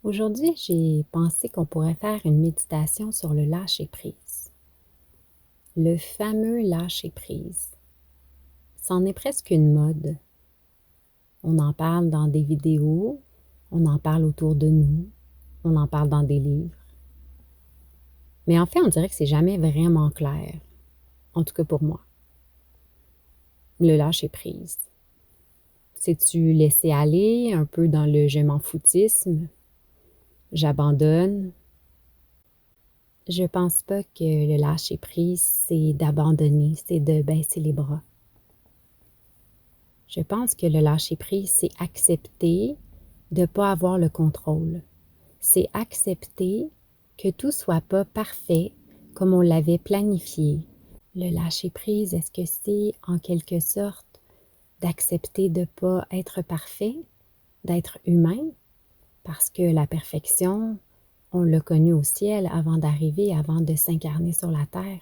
Aujourd'hui, j'ai pensé qu'on pourrait faire une méditation sur le lâcher-prise. Le fameux lâcher-prise. C'en est presque une mode. On en parle dans des vidéos, on en parle autour de nous, on en parle dans des livres. Mais en fait, on dirait que c'est jamais vraiment clair. En tout cas pour moi. Le lâcher-prise. C'est-tu laisser aller un peu dans le je m'en foutisme? J'abandonne. Je pense pas que le lâcher-prise, c'est d'abandonner, c'est de baisser les bras. Je pense que le lâcher-prise, c'est accepter de ne pas avoir le contrôle. C'est accepter que tout ne soit pas parfait comme on l'avait planifié. Le lâcher-prise, est-ce que c'est en quelque sorte d'accepter de ne pas être parfait, d'être humain? Parce que la perfection, on l'a connue au ciel avant d'arriver, avant de s'incarner sur la terre.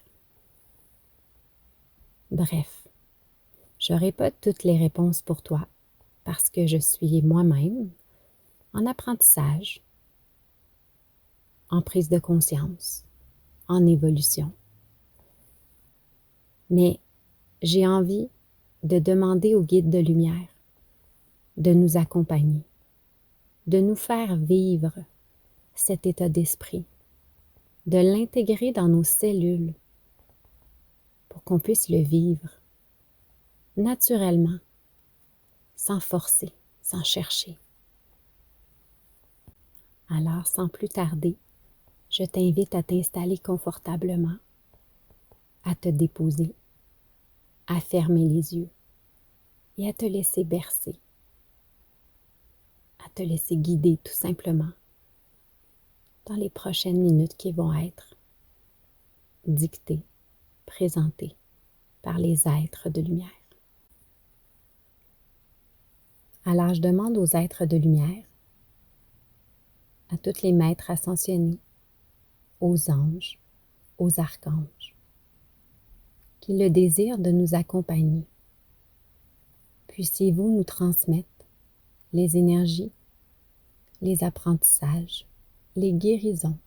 Bref, je n'aurai pas toutes les réponses pour toi parce que je suis moi-même en apprentissage, en prise de conscience, en évolution. Mais j'ai envie de demander au guide de lumière de nous accompagner, de nous faire vivre cet état d'esprit, de l'intégrer dans nos cellules pour qu'on puisse le vivre naturellement, sans forcer, sans chercher. Alors, sans plus tarder, je t'invite à t'installer confortablement, à te déposer, à fermer les yeux et à te laisser bercer, à te laisser guider tout simplement dans les prochaines minutes qui vont être dictées, présentées par les êtres de lumière. Alors, je demande aux êtres de lumière, à tous les maîtres ascensionnés, aux anges, aux archanges, qui le désirent de nous accompagner. Puissiez-vous nous transmettre les énergies, les apprentissages, les guérisons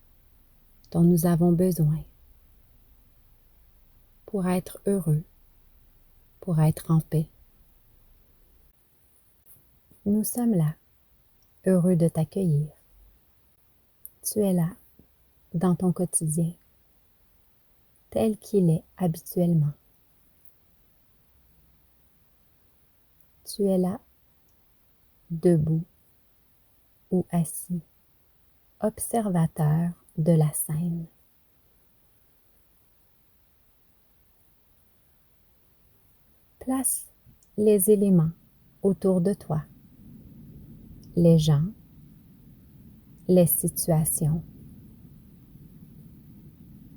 dont nous avons besoin pour être heureux, pour être en paix. Nous sommes là, heureux de t'accueillir. Tu es là, dans ton quotidien, tel qu'il est habituellement. Tu es là, debout ou assis, observateur de la scène. Place les éléments autour de toi, les gens, les situations,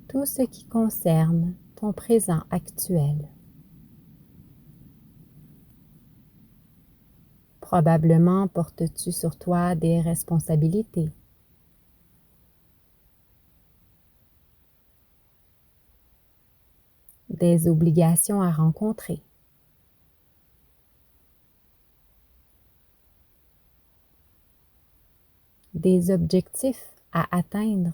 tout ce qui concerne ton présent actuel. Probablement portes-tu sur toi des responsabilités, des obligations à rencontrer, des objectifs à atteindre,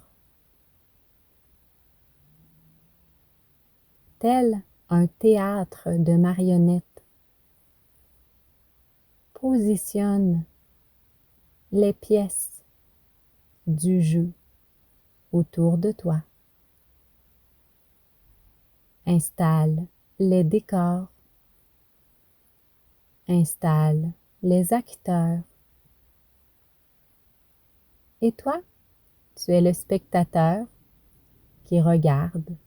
tel un théâtre de marionnettes. Positionne les pièces du jeu autour de toi. Installe les décors, installe les acteurs. Et toi, tu es le spectateur qui regarde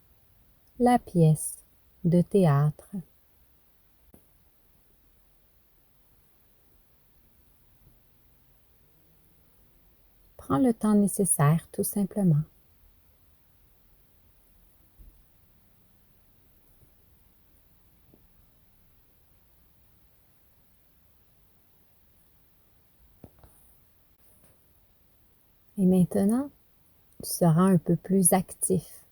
la pièce de théâtre. Prends le temps nécessaire tout simplement. Et maintenant, tu seras un peu plus actif,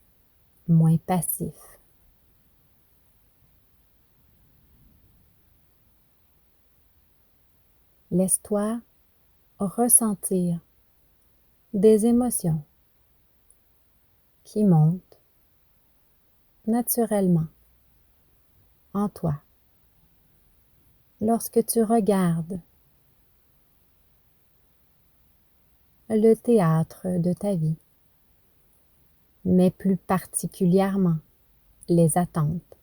moins passif. Laisse-toi ressentir des émotions qui montent naturellement en toi lorsque tu regardes le théâtre de ta vie, mais plus particulièrement les attentes,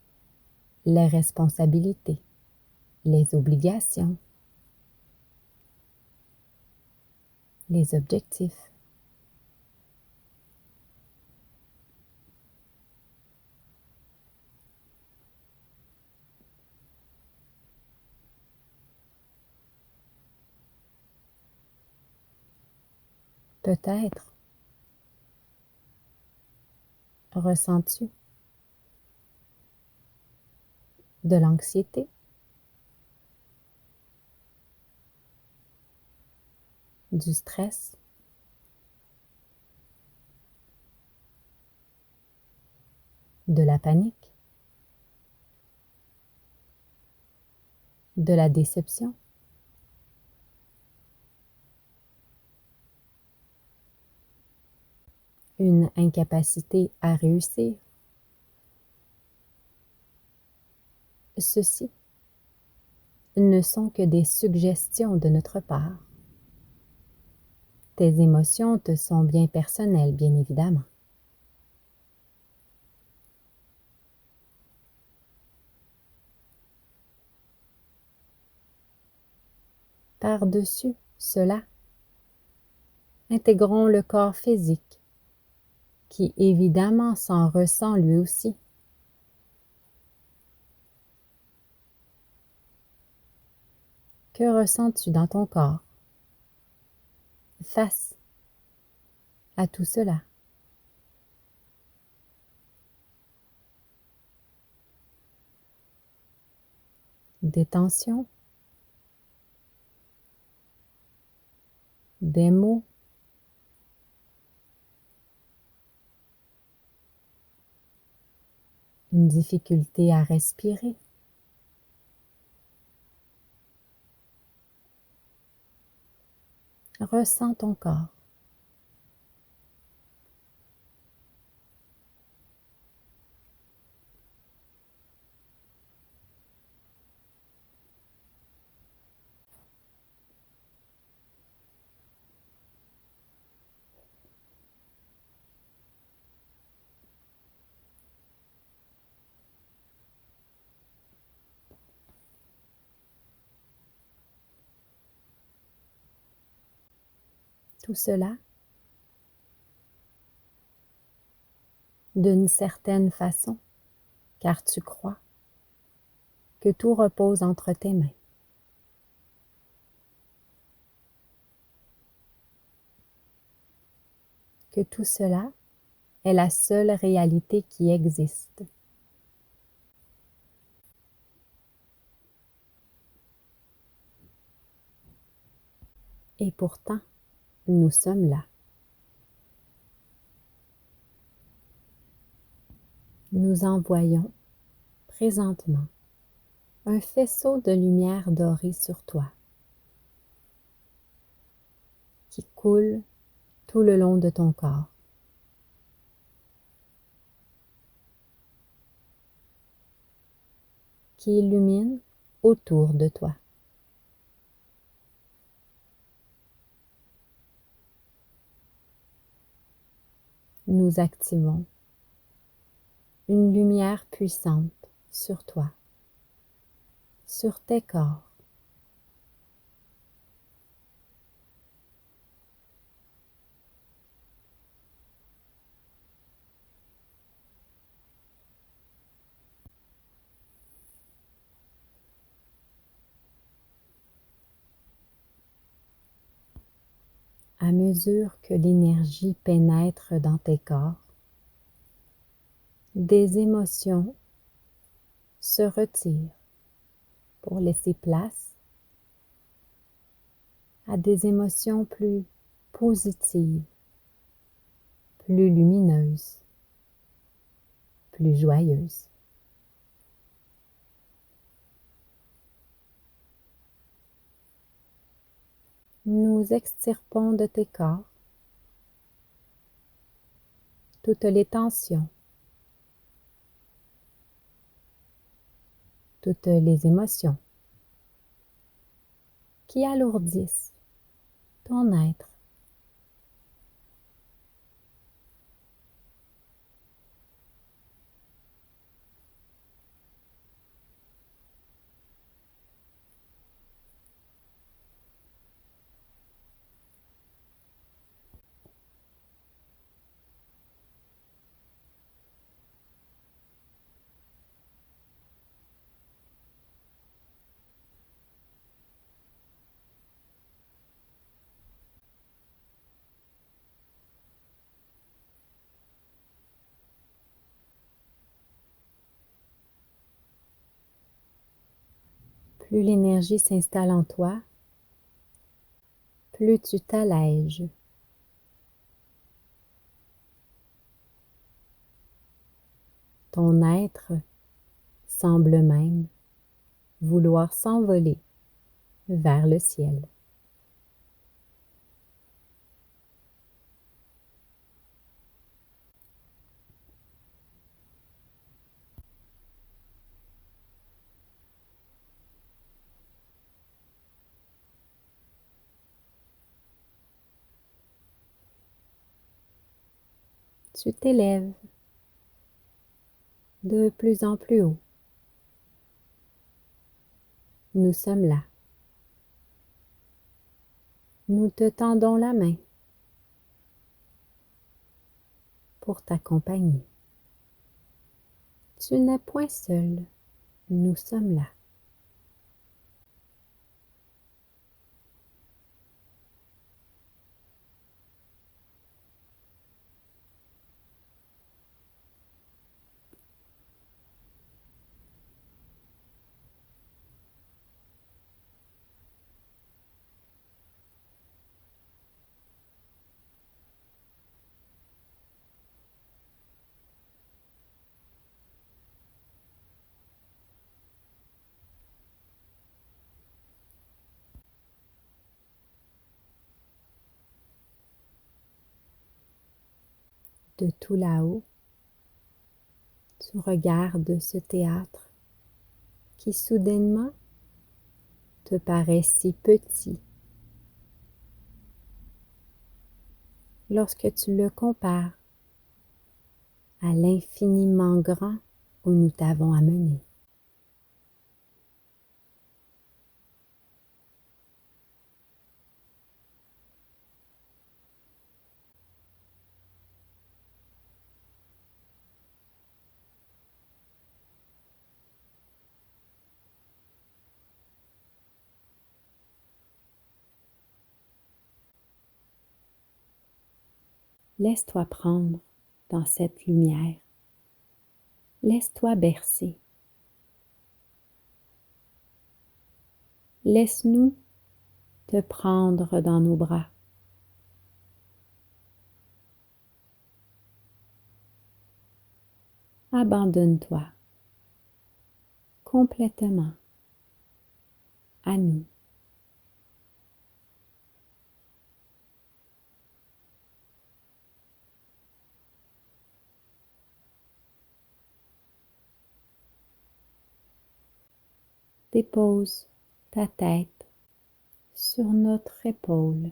les responsabilités, les obligations, les objectifs. Peut-être ressens-tu de l'anxiété, du stress, de la panique, de la déception, une incapacité à réussir. Ceci ne sont que des suggestions de notre part. Tes émotions te sont bien personnelles, bien évidemment. Par-dessus cela, intégrons le corps physique, qui évidemment s'en ressent lui aussi. Que ressens-tu dans ton corps face à tout cela? Des tensions, des maux, une difficulté à respirer. Ressens ton corps. Tout cela, d'une certaine façon, car tu crois que tout repose entre tes mains. Que tout cela est la seule réalité qui existe. Et pourtant, nous sommes là. Nous envoyons présentement un faisceau de lumière dorée sur toi qui coule tout le long de ton corps. Qui illumine autour de toi. Nous activons une lumière puissante sur toi, sur tes corps. À mesure que l'énergie pénètre dans tes corps, des émotions se retirent pour laisser place à des émotions plus positives, plus lumineuses, plus joyeuses. Nous extirpons de tes corps toutes les tensions, toutes les émotions qui alourdissent ton être. Plus l'énergie s'installe en toi, plus tu t'allèges. Ton être semble même vouloir s'envoler vers le ciel. Tu t'élèves de plus en plus haut. Nous sommes là. Nous te tendons la main pour t'accompagner. Tu n'es point seul, nous sommes là. De tout là-haut, tu regardes ce théâtre qui soudainement te paraît si petit lorsque tu le compares à l'infiniment grand où nous t'avons amené. Laisse-toi prendre dans cette lumière. Laisse-toi bercer. Laisse-nous te prendre dans nos bras. Abandonne-toi complètement à nous. Dépose ta tête sur notre épaule.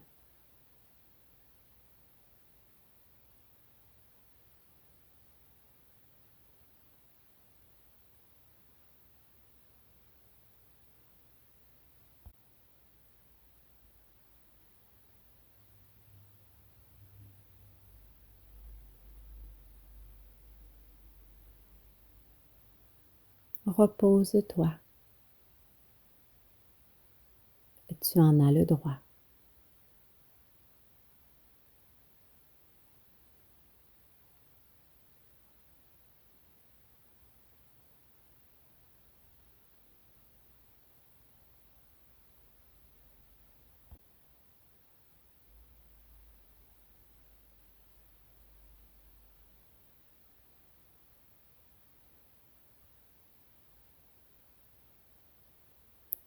Repose-toi. Tu en as le droit.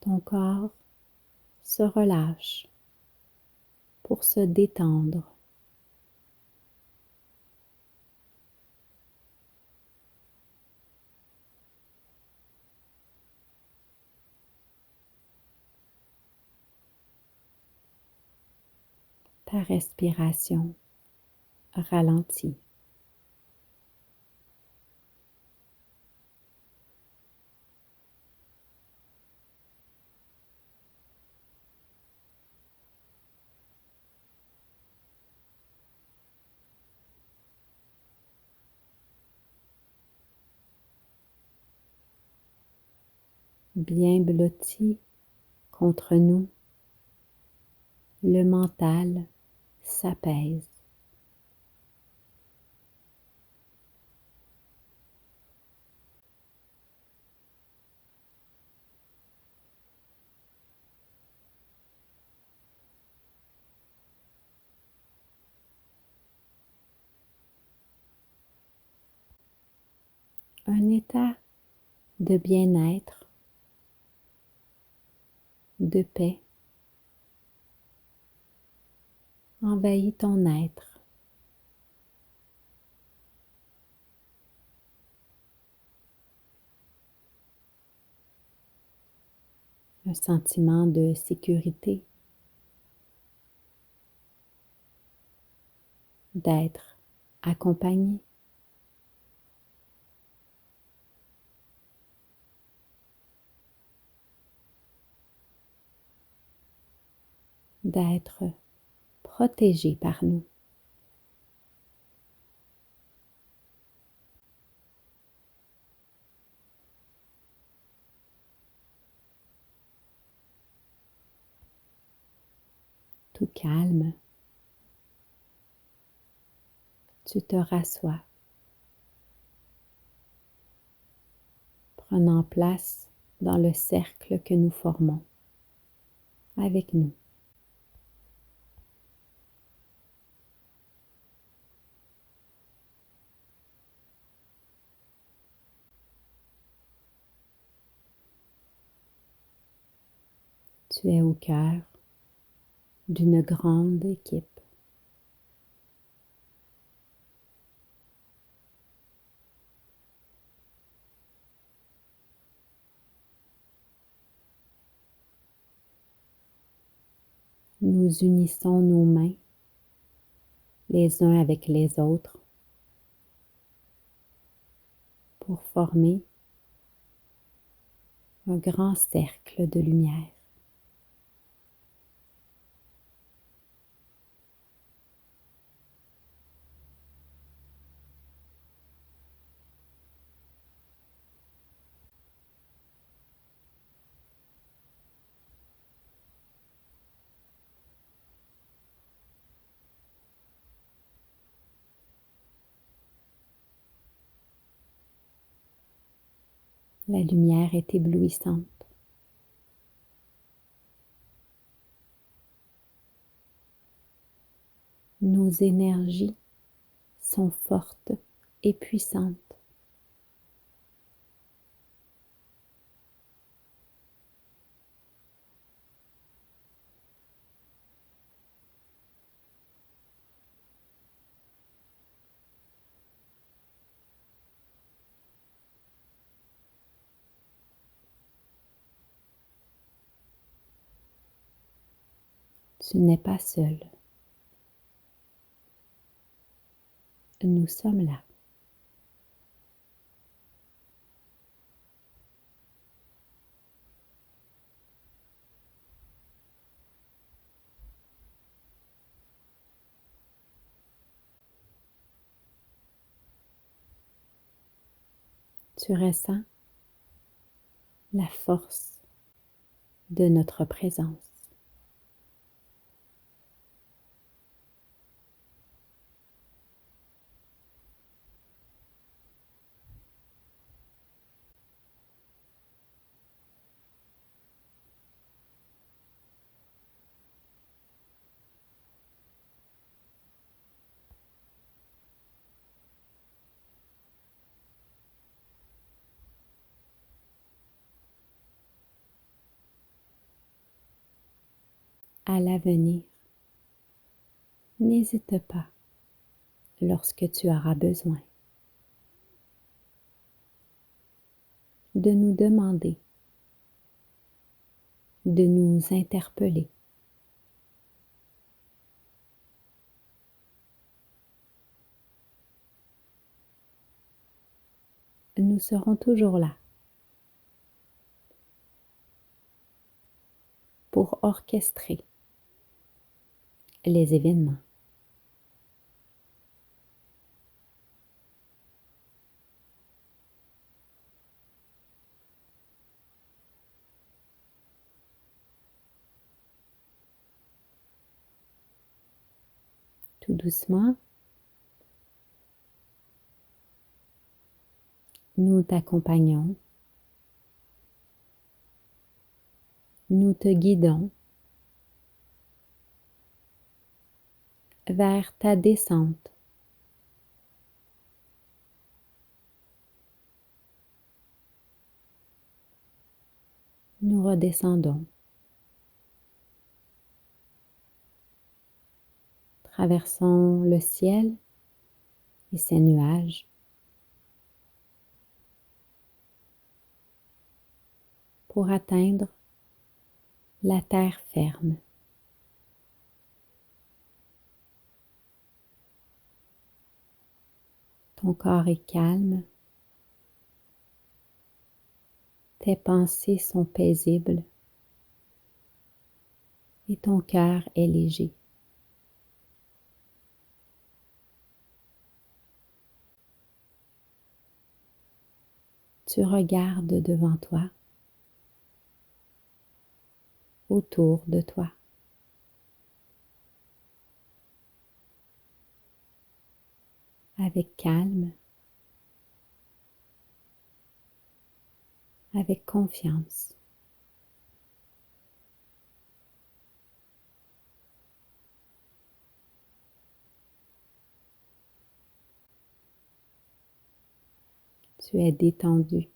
Ton corps se relâche pour se détendre. ta respiration ralentit. Bien blotti contre nous, le mental s'apaise. Un état de bien-être, de paix envahit ton être. Un sentiment de sécurité, d'être accompagné. D'être protégé par nous. Tout calme, tu te rassois, prenant place dans le cercle que nous formons avec nous. Tu es au cœur d'une grande équipe. Nous unissons nos mains les uns avec les autres pour former un grand cercle de lumière. La lumière est éblouissante. Nos énergies sont fortes et puissantes. Tu n'es pas seul. Nous sommes là. Tu ressens la force de notre présence. À l'avenir, n'hésite pas lorsque tu auras besoin de nous demander, de nous interpeller. nous serons toujours là pour orchestrer les événements. Tout doucement, nous t'accompagnons, nous te guidons vers ta descente. Nous redescendons, traversons le ciel et ses nuages pour atteindre la terre ferme. Ton corps est calme, tes pensées sont paisibles et ton cœur est léger. Tu regardes devant toi, autour de toi. Avec calme, avec confiance. Tu es détendu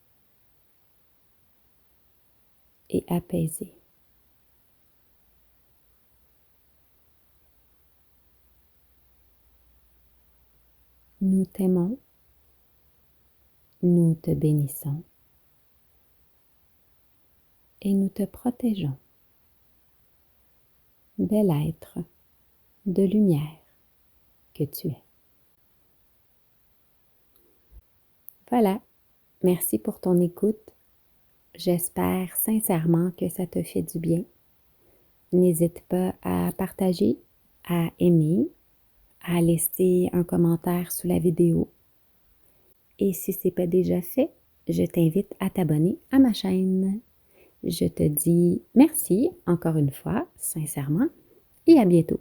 et apaisé. Nous t'aimons, nous te bénissons et nous te protégeons. Bel être de lumière que tu es. Voilà, merci pour ton écoute. J'espère sincèrement que ça te fait du bien. N'hésite pas à partager, à aimer, à laisser un commentaire sous la vidéo. Et si ce n'est pas déjà fait, je t'invite à t'abonner à ma chaîne. Je te dis merci encore une fois, sincèrement, et à bientôt.